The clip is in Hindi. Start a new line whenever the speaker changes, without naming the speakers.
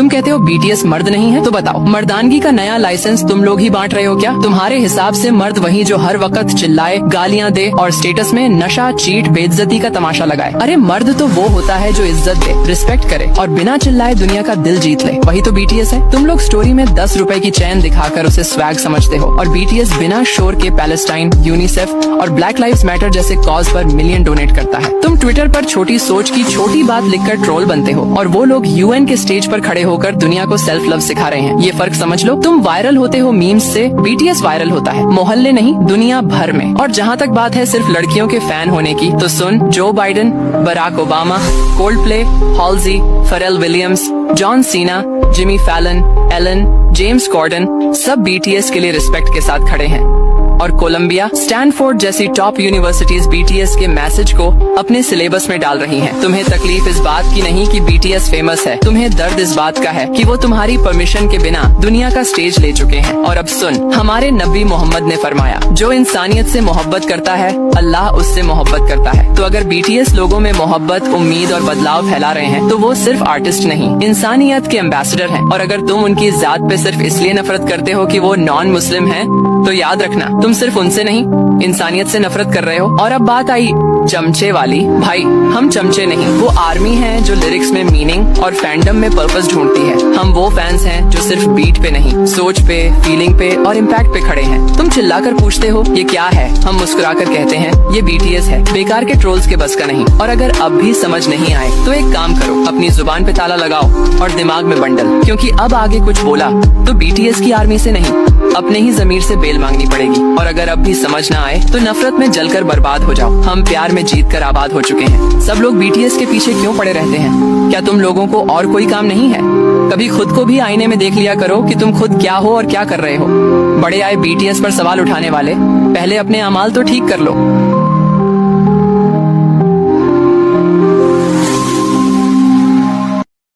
तुम कहते हो बीटीएस मर्द नहीं है, तो बताओ मर्दानगी का नया लाइसेंस तुम लोग ही बांट रहे हो क्या? तुम्हारे हिसाब से मर्द वही जो हर वक्त चिल्लाए, गालियाँ दे और स्टेटस में नशा, चीट, बेइज्जती का तमाशा लगाए। अरे मर्द तो वो होता है जो इज्जत दे, रिस्पेक्ट करे और बिना चिल्लाए दुनिया का दिल जीत ले, वही तो बीटीएस है। तुम लोग स्टोरी में 10 रुपए की चैन दिखाकर उसे स्वैग समझते हो और बीटीएस बिना शोर के पैलेस्टाइन, यूनिसेफ और ब्लैक लाइव्स मैटर जैसे कॉज पर मिलियन डोनेट करता है। तुम ट्विटर पर छोटी सोच की छोटी बात लिखकर ट्रोल बनते हो और वो लोग यूएन के स्टेज पर खड़े होकर दुनिया को सेल्फ लव सिखा रहे हैं। ये फर्क समझ लो। तुम वायरल होते हो मीम्स से, बीटीएस वायरल होता है मोहल्ले नहीं दुनिया भर में। और जहाँ तक बात है सिर्फ लड़कियों के फैन होने की, तो सुन, Joe Biden, Barack Obama, Coldplay, Halsey, Pharrell Williams, John Cena, Jimmy Fallon, Ellen, James Corden सब बीटीएस के लिए रिस्पेक्ट के साथ खड़े हैं। और कोलंबिया, स्टैनफोर्ड जैसी टॉप यूनिवर्सिटीज बीटीएस के मैसेज को अपने सिलेबस में डाल रही हैं। तुम्हें तकलीफ इस बात की नहीं कि बीटीएस फेमस है, तुम्हें दर्द इस बात का है कि वो तुम्हारी परमिशन के बिना दुनिया का स्टेज ले चुके हैं। और अब सुन, हमारे नबी मोहम्मद ने फरमाया, जो इंसानियत से मोहब्बत करता है अल्लाह उससे मोहब्बत करता है। तो अगर बीटीएस लोगों में मोहब्बत, उम्मीद और बदलाव फैला रहे हैं तो वो सिर्फ आर्टिस्ट नहीं, इंसानियत के एम्बेसडर हैं। और अगर तुम उनकी जात पे सिर्फ इसलिए नफरत करते हो कि वो नॉन मुस्लिम हैं, तो याद रखना तुम सिर्फ उनसे नहीं इंसानियत से नफरत कर रहे हो। और अब बात आई चमचे वाली। भाई हम चमचे नहीं, वो आर्मी है जो लिरिक्स में मीनिंग और फैंडम में पर्पस ढूंढती है। हम वो फैंस हैं जो सिर्फ बीट पे नहीं, सोच पे, फीलिंग पे और इम्पैक्ट पे खड़े हैं। तुम चिल्लाकर पूछते हो ये क्या है, हम मुस्कुराकर कहते हैं ये बीटीएस है। बेकार के ट्रोल्स के बस का नहीं। और अगर अब भी समझ नहीं आए तो एक काम करो, अपनी जुबान पे ताला लगाओ और दिमाग में बंडल, क्योंकि अब आगे कुछ बोला तो बीटीएस की आर्मी से नहीं, अपने ही जमीर से बेल मांगनी पड़ेगी। और अगर अब भी समझ ना आए तो नफरत में जलकर बर्बाद हो जाओ। हम प्यार में जीत कर आबाद हो चुके हैं। सब लोग बीटीएस के पीछे क्यों पड़े रहते हैं? क्या तुम लोगों को और कोई काम नहीं है? कभी खुद को भी आईने में देख लिया करो कि तुम खुद क्या हो और क्या कर रहे हो। बड़े आए बीटीएस पर सवाल उठाने वाले, पहले अपने अमाल तो ठीक कर लो।